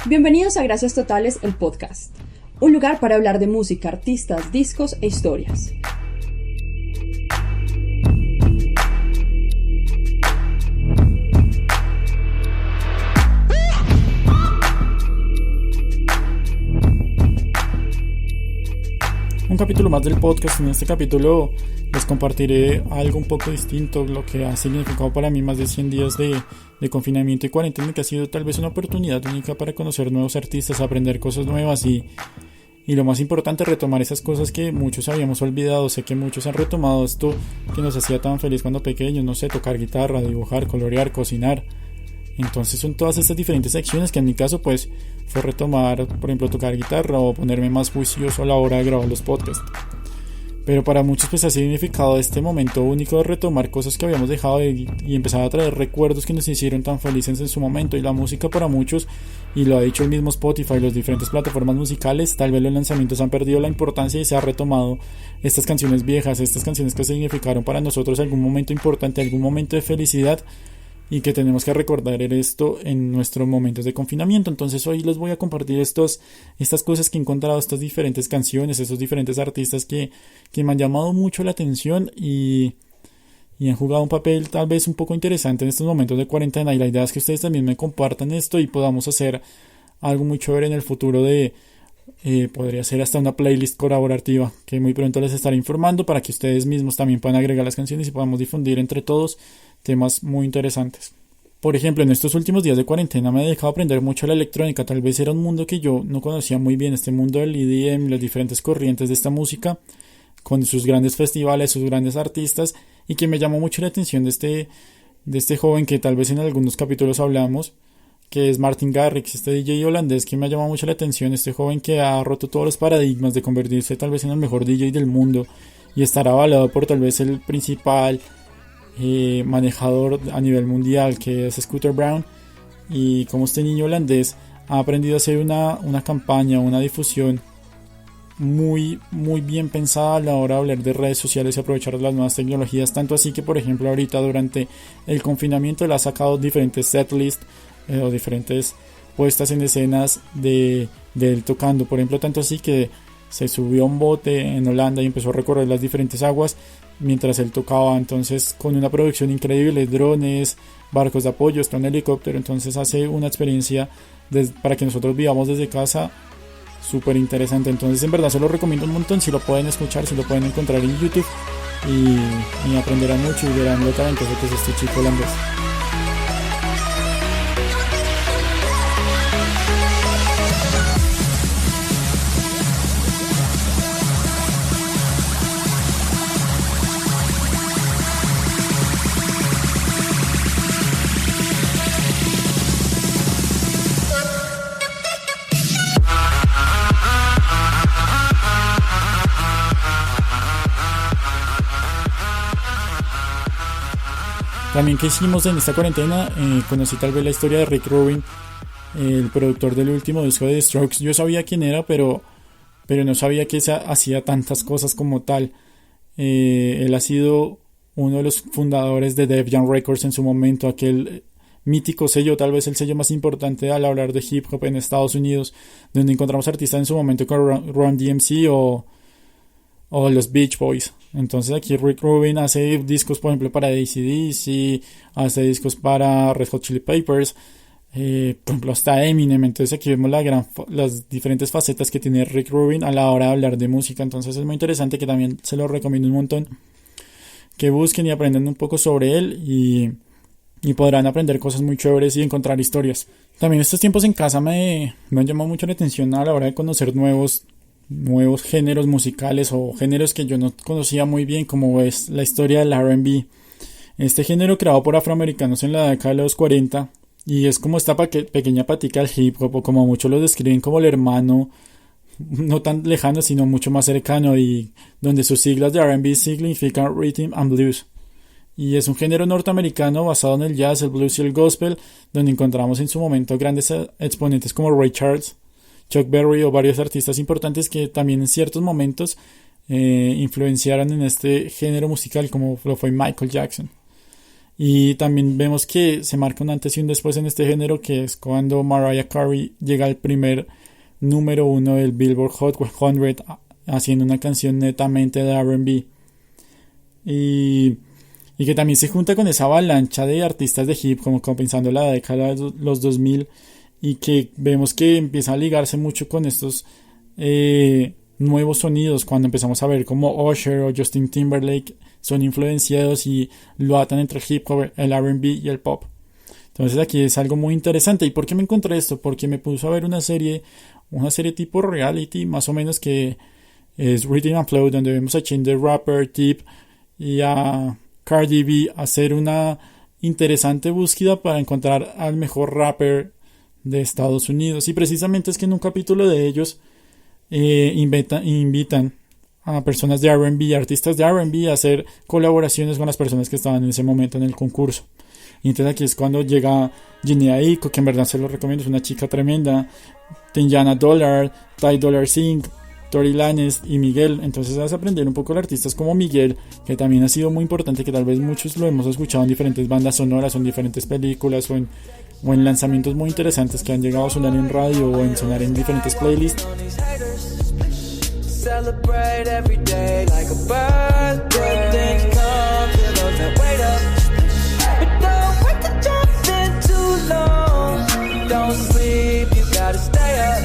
Bienvenidos a Gracias Totales, el podcast. Un lugar para hablar de música, artistas, discos e historias. Un capítulo más del podcast. En este capítulo les compartiré algo un poco distinto, lo que ha significado para mí más de 100 días de confinamiento y cuarentena, que ha sido tal vez una oportunidad única para conocer nuevos artistas, aprender cosas nuevas y lo más importante, retomar esas cosas que muchos habíamos olvidado. Sé que muchos han retomado esto que nos hacía tan feliz cuando pequeños, no sé, tocar guitarra, dibujar, colorear, cocinar. Entonces son todas estas diferentes acciones que en mi caso pues fue retomar, por ejemplo, tocar guitarra o ponerme más juicioso a la hora de grabar los podcasts. Pero para muchos pues ha significado este momento único de retomar cosas que habíamos dejado y empezar a traer recuerdos que nos hicieron tan felices en su momento. Y la música para muchos, y lo ha dicho el mismo Spotify, las diferentes plataformas musicales, tal vez los lanzamientos han perdido la importancia y se ha retomado estas canciones viejas, estas canciones que significaron para nosotros algún momento importante, algún momento de felicidad, y que tenemos que recordar esto en nuestros momentos de confinamiento. Entonces hoy les voy a compartir estas cosas que he encontrado, estas diferentes canciones, estos diferentes artistas que me han llamado mucho la atención y han jugado un papel tal vez un poco interesante en estos momentos de cuarentena. Y la idea es que ustedes también me compartan esto y podamos hacer algo muy chévere en el futuro podría ser hasta una playlist colaborativa que muy pronto les estaré informando, para que ustedes mismos también puedan agregar las canciones y podamos difundir entre todos temas muy interesantes. Por ejemplo, en estos últimos días de cuarentena me he dejado aprender mucho la electrónica. Tal vez era un mundo que yo no conocía muy bien, este mundo del EDM, las diferentes corrientes de esta música, con sus grandes festivales, sus grandes artistas, y que me llamó mucho la atención de este joven que tal vez en algunos capítulos hablamos, que es Martin Garrix, este DJ holandés que me ha llamado mucho la atención, este joven que ha roto todos los paradigmas de convertirse tal vez en el mejor DJ del mundo y estar avalado por tal vez el principal manejador a nivel mundial, que es Scooter Braun. Y como este niño holandés ha aprendido a hacer una campaña, una difusión muy bien pensada a la hora de hablar de redes sociales y aprovechar las nuevas tecnologías, tanto así que por ejemplo ahorita durante el confinamiento él ha sacado diferentes setlists o diferentes puestas en escenas de él tocando, por ejemplo, tanto así que se subió a un bote en Holanda y empezó a recorrer las diferentes aguas mientras él tocaba, entonces con una producción increíble, drones, barcos de apoyo, está un helicóptero, entonces hace una experiencia para que nosotros vivamos desde casa súper interesante. Entonces en verdad se lo recomiendo un montón, si lo pueden escuchar, si lo pueden encontrar en YouTube y aprenderán mucho y verán lo talentoso que es este chico holandés. También que hicimos en esta cuarentena, conocí tal vez la historia de Rick Rubin, el productor del último disco de The Strokes. Yo sabía quién era, pero no sabía que hacía tantas cosas como tal. Él ha sido uno de los fundadores de Def Jam Records en su momento, aquel mítico sello, tal vez el sello más importante al hablar de hip hop en Estados Unidos, donde encontramos artistas en su momento como Run DMC o los Beach Boys. Entonces aquí Rick Rubin hace discos, por ejemplo, para AC/DC, hace discos para Red Hot Chili Peppers, por ejemplo hasta Eminem. Entonces aquí vemos las diferentes facetas que tiene Rick Rubin a la hora de hablar de música. Entonces es muy interesante, que también se lo recomiendo un montón, que busquen y aprendan un poco sobre él y podrán aprender cosas muy chéveres y encontrar historias. También estos tiempos en casa me han llamado mucho la atención a la hora de conocer nuevos géneros musicales o géneros que yo no conocía muy bien, como es la historia del R&B, este género creado por afroamericanos en la década de los 40, y es como esta pequeña patica del hip hop, o como muchos lo describen, como el hermano no tan lejano sino mucho más cercano, y donde sus siglas de R&B significan Rhythm and Blues, y es un género norteamericano basado en el jazz, el blues y el gospel, donde encontramos en su momento grandes exponentes como Ray Charles, Chuck Berry o varios artistas importantes que también en ciertos momentos influenciaron en este género musical, como lo fue Michael Jackson. Y también vemos que se marca un antes y un después en este género, que es cuando Mariah Carey llega al primer número 1 del Billboard Hot 100 haciendo una canción netamente de R&B. Y que también se junta con esa avalancha de artistas de hip, como compensando la década de los 2000, y que vemos que empieza a ligarse mucho con estos nuevos sonidos, cuando empezamos a ver como Usher o Justin Timberlake son influenciados y lo atan entre el hip hop, el R&B y el pop. Entonces aquí es algo muy interesante. ¿Y por qué me encontré esto? Porque me puso a ver una serie tipo reality, más o menos, que es Rhythm and Flow, donde vemos a Chance the Rapper, Tip y a Cardi B hacer una interesante búsqueda para encontrar al mejor rapper de Estados Unidos. Y precisamente es que en un capítulo de ellos invitan a personas de R&B, artistas de R&B, a hacer colaboraciones con las personas que estaban en ese momento en el concurso. Y entonces aquí es cuando llega Jhené Aiko, que en verdad se lo recomiendo, es una chica tremenda, Teyana Dollar, Ty Dolla $ign, Tory Lanez y Miguel. Entonces vas a aprender un poco de artistas como Miguel, que también ha sido muy importante, que tal vez muchos lo hemos escuchado en diferentes bandas sonoras o en diferentes películas o en lanzamientos muy interesantes que han llegado a sonar en radio o en sonar en diferentes playlists. Celebrate every day like a birthday. Things come to those that wait up. But don't wait to jump in too long. Don't sleep, you gotta stay up.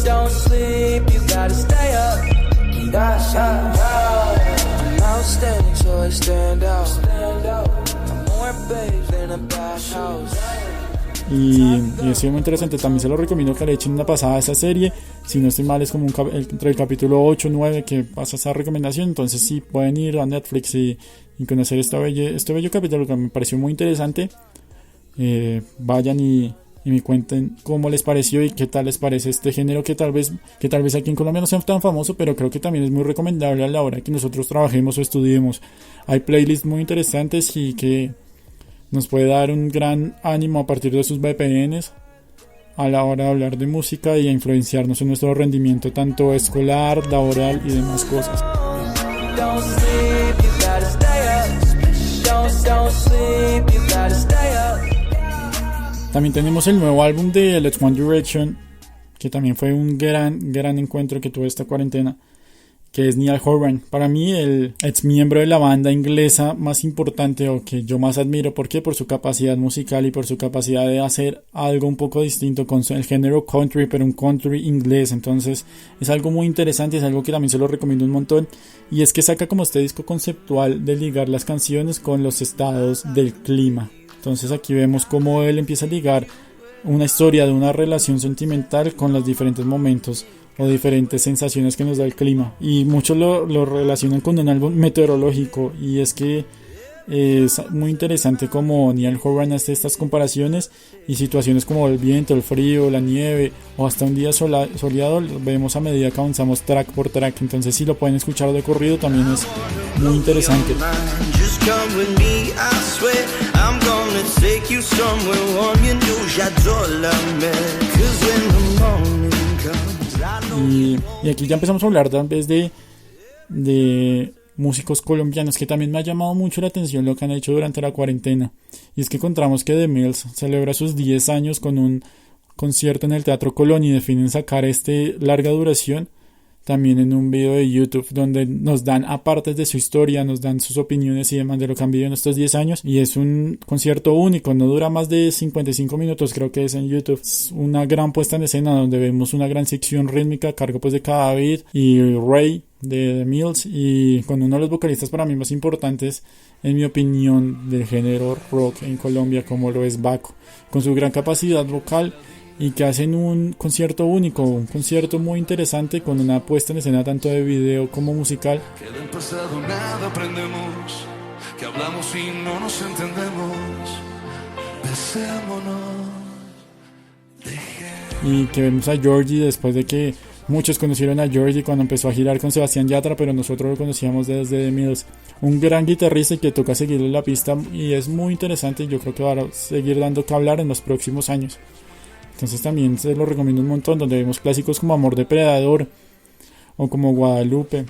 Don't sleep, you gotta stay up. I'm outstanding, so I stand out. I'm more babes than a bathhouse. Y ha sido muy interesante. También se lo recomiendo que le echen una pasada a esa serie. Si no estoy mal, es como entre el capítulo 8 y 9 que pasa esa recomendación. Entonces sí, pueden ir a Netflix y conocer este bello capítulo que me pareció muy interesante. Vayan y me cuenten cómo les pareció y qué tal les parece este género, que tal vez aquí en Colombia no sea tan famoso, pero creo que también es muy recomendable a la hora que nosotros trabajemos o estudiemos. Hay playlists muy interesantes y que nos puede dar un gran ánimo a partir de sus VPNs a la hora de hablar de música y a influenciarnos en nuestro rendimiento tanto escolar, laboral y demás cosas. También tenemos el nuevo álbum de Let's One Direction, que también fue un gran encuentro que tuve esta cuarentena, que es Niall Horan. Para mí, el ex miembro de la banda inglesa más importante, o que yo más admiro. ¿Por qué? Por su capacidad musical y por su capacidad de hacer algo un poco distinto con el género country, pero un country inglés. Entonces es algo muy interesante, es algo que también se lo recomiendo un montón. Y es que saca como este disco conceptual de ligar las canciones con los estados del clima. Entonces aquí vemos cómo él empieza a ligar una historia de una relación sentimental con los diferentes momentos o diferentes sensaciones que nos da el clima, y muchos lo relacionan con un álbum meteorológico, y es que es muy interesante como Niall Horan hace estas comparaciones y situaciones como el viento, el frío, la nieve o hasta un día soleado lo vemos a medida que avanzamos track por track. Entonces si lo pueden escuchar de corrido también es muy interesante. Y aquí ya empezamos a hablar tal vez de músicos colombianos, que también me ha llamado mucho la atención lo que han hecho durante la cuarentena. Y es que encontramos que The Mills celebra sus 10 años con un concierto en el Teatro Colón y definen sacar larga duración también en un video de YouTube, donde nos dan apartes de su historia, nos dan sus opiniones y demás de lo que han vivido en estos 10 años. Y es un concierto único, no dura más de 55 minutos, creo que es en YouTube. Es una gran puesta en escena donde vemos una gran sección rítmica a cargo pues de cada beat y Ray de The Mills, y con uno de los vocalistas para mí más importantes en mi opinión del género rock en Colombia, como lo es Baco, con su gran capacidad vocal, y que hacen un concierto único, un concierto muy interesante con una puesta en escena tanto de video como musical. Que del pasado nada aprendemos, que hablamos y no nos entendemos, besémonos, y que vemos a Georgie después de que muchos conocieron a Georgie cuando empezó a girar con Sebastián Yatra, pero nosotros lo conocíamos desde The Mills. Un gran guitarrista que toca seguirle la pista y es muy interesante, y yo creo que va a seguir dando que hablar en los próximos años. Entonces también se lo recomiendo un montón, donde vemos clásicos como Amor Depredador o como Guadalupe,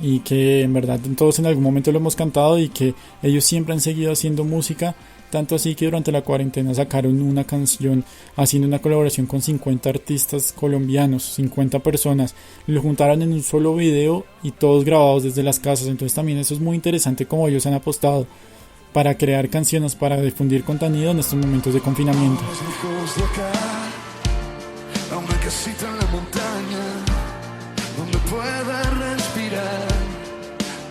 y que en verdad todos en algún momento lo hemos cantado y que ellos siempre han seguido haciendo música, tanto así que durante la cuarentena sacaron una canción haciendo una colaboración con 50 artistas colombianos, 50 personas, lo juntaron en un solo video y todos grabados desde las casas. Entonces también eso es muy interesante como ellos han apostado para crear canciones, para difundir contenido en estos momentos de confinamiento. Lejos de acá, a una casita en la montaña, donde pueda respirar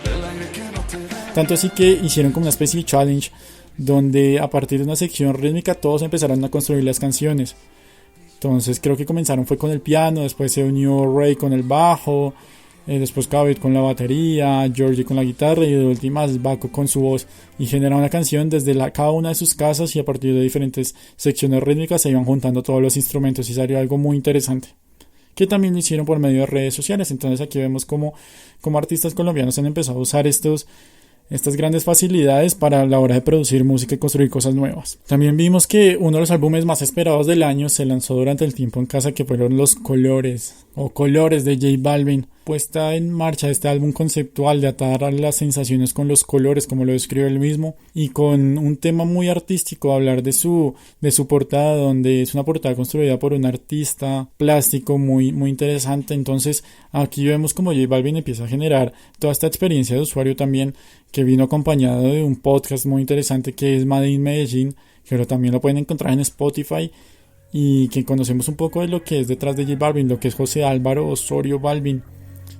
el aire que no te da. Tanto así que hicieron como una especie de challenge donde a partir de una sección rítmica todos empezaron a construir las canciones. Entonces creo que comenzaron fue con el piano, después se unió Ray con el bajo, después Kavit con la batería, Georgie con la guitarra y de últimas Baco con su voz, y generaron una canción desde cada una de sus casas, y a partir de diferentes secciones rítmicas se iban juntando todos los instrumentos y salió algo muy interesante, que también lo hicieron por medio de redes sociales. Entonces aquí vemos como artistas colombianos han empezado a usar estas grandes facilidades para la hora de producir música y construir cosas nuevas. También vimos que uno de los álbumes más esperados del año se lanzó durante el tiempo en casa, que fueron Los Colores de J Balvin. Puesta en marcha este álbum conceptual de atar a las sensaciones con los colores, como lo describe él mismo, y con un tema muy artístico, hablar de su portada, donde es una portada construida por un artista plástico muy, muy interesante. Entonces aquí vemos como J Balvin empieza a generar toda esta experiencia de usuario también, que vino acompañado de un podcast muy interesante que es Made in Medellín, que también lo pueden encontrar en Spotify, y que conocemos un poco de lo que es detrás de J Balvin, lo que es José Álvaro Osorio Balvin.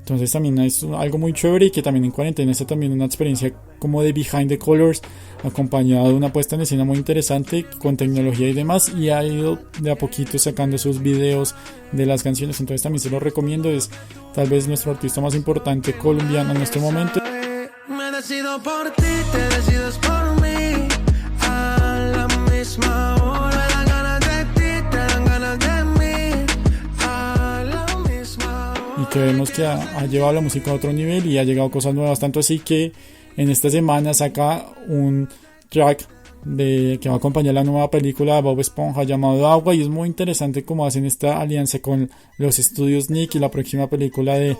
Entonces también es algo muy chévere, y que también en cuarentena está también una experiencia como de Behind the Colors, acompañado de una puesta en escena muy interesante con tecnología y demás, y ha ido de a poquito sacando sus videos de las canciones. Entonces también se lo recomiendo, es tal vez nuestro artista más importante colombiano en este momento. Me decido por ti, te decides por mí. A la misma hora me dan ganas de ti, te dan ganas de mí. A la misma hora. Y que vemos que ha llevado la música a otro nivel y ha llegado a cosas nuevas, tanto así que en esta semana saca un track que va a acompañar la nueva película de Bob Esponja llamado Agua, y es muy interesante cómo hacen esta alianza con los estudios Nick y la próxima película de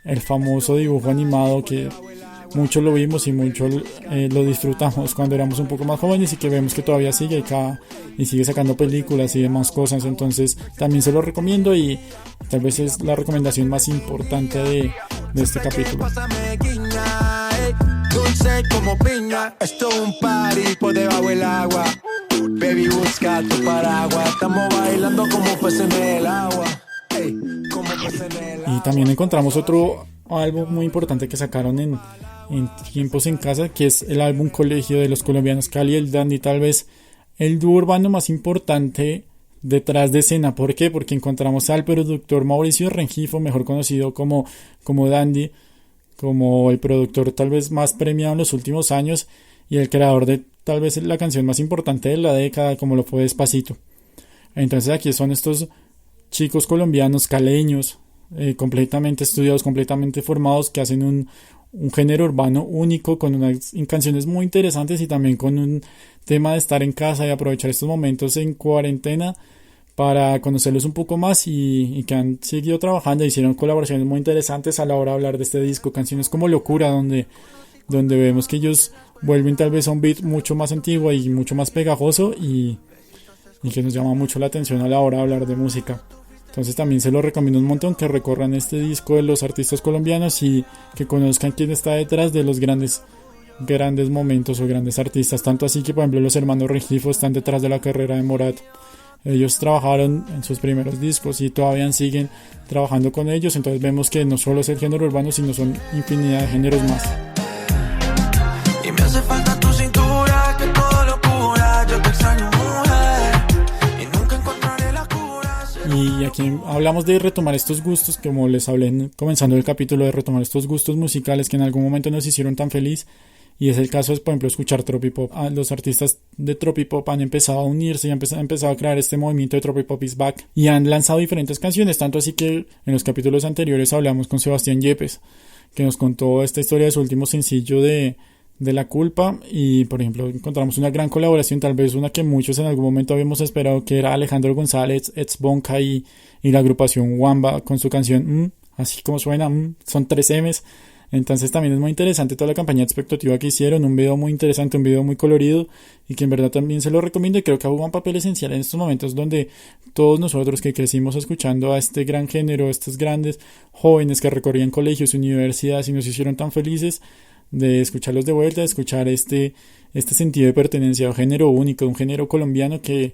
el famoso dibujo animado que mucho lo vimos y mucho lo disfrutamos cuando éramos un poco más jóvenes, y que vemos que todavía sigue y sigue sacando películas y demás cosas. Entonces también se lo recomiendo, y tal vez es la recomendación más importante de este capítulo. Dulce como piña, esto es un party por debajo del agua. Baby, busca tu paraguas, estamos bailando como peces en el agua. Hey, como peces en el agua. Y también encontramos otro álbum muy importante que sacaron en tiempos en casa, que es el álbum Colegio de los colombianos Cali y el Dandy, tal vez el dúo urbano más importante detrás de escena. ¿Por qué? Porque encontramos al productor Mauricio Rengifo, mejor conocido como Dandy, como el productor tal vez más premiado en los últimos años y el creador de tal vez la canción más importante de la década, como lo fue Despacito. Entonces aquí son estos chicos colombianos caleños, completamente estudiados, completamente formados, que hacen un género urbano único, con unas canciones muy interesantes, y también con un tema de estar en casa y aprovechar estos momentos en cuarentena para conocerlos un poco más, y que han seguido trabajando. Hicieron colaboraciones muy interesantes a la hora de hablar de este disco, canciones como Locura, donde vemos que ellos vuelven tal vez a un beat mucho más antiguo y mucho más pegajoso, y que nos llama mucho la atención a la hora de hablar de música. Entonces también se lo recomiendo un montón, que recorran este disco de los artistas colombianos y que conozcan quién está detrás de los grandes momentos o grandes artistas. Tanto así que, por ejemplo, los hermanos Rengifo están detrás de la carrera de Morat. Ellos trabajaron en sus primeros discos y todavía siguen trabajando con ellos. Entonces vemos que no solo es el género urbano, sino son infinidad de géneros más. Y me hace falta tu cintura, que todo lo cura. Yo te extraño, mujer, y nunca encontraré la cura. Y aquí hablamos de retomar estos gustos, como les hablé comenzando el capítulo, de retomar estos gustos musicales que en algún momento nos hicieron tan feliz. Y es el caso de, por ejemplo, escuchar Tropipop. Los artistas de Tropipop han empezado a unirse y han empezado a crear este movimiento de Tropipop is Back. Y han lanzado diferentes canciones, tanto así que en los capítulos anteriores hablamos con Sebastián Yepes, que nos contó esta historia de su último sencillo de La Culpa. Y, por ejemplo, encontramos una gran colaboración, tal vez una que muchos en algún momento habíamos esperado, que era Alejandro González, Eds Bonca y la agrupación Wamba con su canción así como suena, son 3 M's. Entonces también es muy interesante toda la campaña de expectativa que hicieron, un video muy interesante, un video muy colorido y que en verdad también se lo recomiendo y creo que juega un papel esencial en estos momentos donde todos nosotros que crecimos escuchando a este gran género, estos grandes jóvenes que recorrían colegios, universidades y nos hicieron tan felices de escucharlos de vuelta, de escuchar este sentido de pertenencia a un género único, un género colombiano que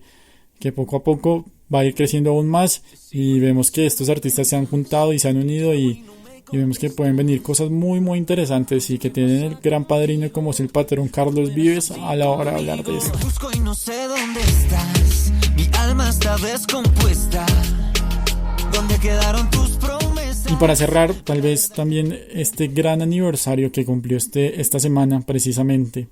poco a poco va a ir creciendo aún más y vemos que estos artistas se han juntado y se han unido y vemos que pueden venir cosas muy muy interesantes y que tienen el gran padrino como es el patrón Carlos Vives a la hora de hablar de esto. Busco y no sé dónde estás, mi alma está descompuesta, ¿dónde quedaron tus promesas? Y para cerrar, tal vez también este gran aniversario que cumplió esta semana precisamente.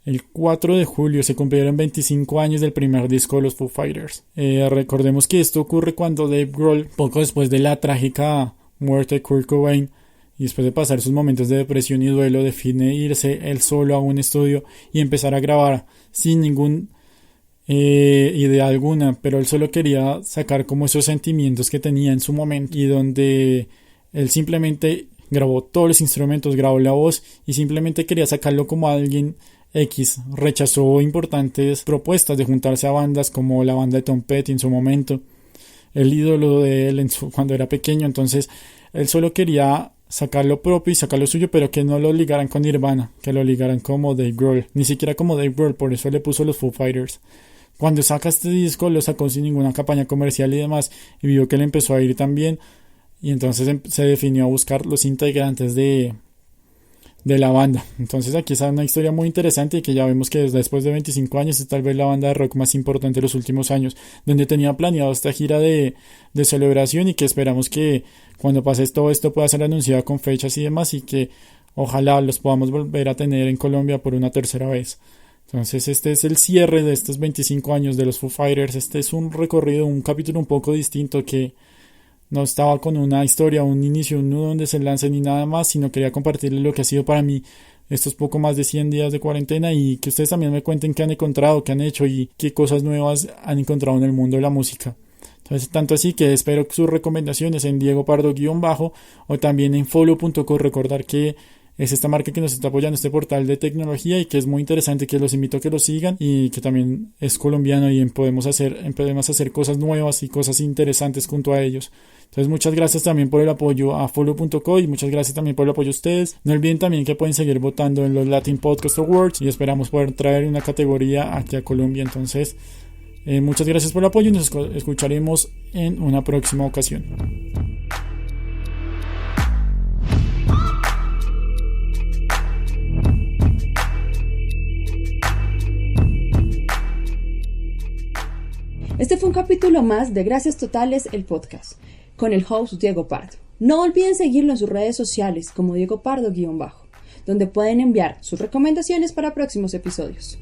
El 4 de julio se cumplieron 25 años del primer disco de los Foo Fighters. Recordemos que esto ocurre cuando Dave Grohl, poco después de la trágica muerte de Kurt Cobain y después de pasar sus momentos de depresión y duelo, define irse él solo a un estudio y empezar a grabar sin ningún idea alguna, pero él solo quería sacar como esos sentimientos que tenía en su momento y donde él simplemente grabó todos los instrumentos, grabó la voz y simplemente quería sacarlo como alguien X. Rechazó importantes propuestas de juntarse a bandas como la banda de Tom Petty en su momento, el ídolo de él cuando era pequeño. Entonces él solo quería sacar lo propio y sacar lo suyo, pero que no lo ligaran con Nirvana, que lo ligaran como Dave Grohl, ni siquiera como Dave Grohl, por eso le puso los Foo Fighters. Cuando saca este disco lo sacó sin ninguna campaña comercial y demás, y vio que le empezó a ir tan bien, y entonces se definió a buscar los integrantes de la banda. Entonces aquí está una historia muy interesante y que ya vemos que después de 25 años es tal vez la banda de rock más importante de los últimos años, donde tenía planeado esta gira de celebración y que esperamos que cuando pase todo esto pueda ser anunciada con fechas y demás y que ojalá los podamos volver a tener en Colombia por una tercera vez. Entonces este es el cierre de estos 25 años de los Foo Fighters. Este es un recorrido, un capítulo un poco distinto que no estaba con una historia, un inicio, un nudo donde se lance ni nada más, sino quería compartirles lo que ha sido para mí estos poco más de 100 días de cuarentena y que ustedes también me cuenten qué han encontrado, qué han hecho y qué cosas nuevas han encontrado en el mundo de la música. Entonces, tanto así que espero sus recomendaciones en Diego Pardo _ o también en follow.co. Recordar que es esta marca que nos está apoyando, este portal de tecnología y que es muy interesante, que los invito a que lo sigan y que también es colombiano y podemos hacer cosas nuevas y cosas interesantes junto a ellos. Entonces muchas gracias también por el apoyo a follow.co y muchas gracias también por el apoyo a ustedes. No olviden también que pueden seguir votando en los Latin Podcast Awards y esperamos poder traer una categoría aquí a Colombia. Entonces muchas gracias por el apoyo y nos escucharemos en una próxima ocasión. Este fue un capítulo más de Gracias Totales, el podcast, con el host Diego Pardo. No olviden seguirlo en sus redes sociales como Diego Pardo _, donde pueden enviar sus recomendaciones para próximos episodios.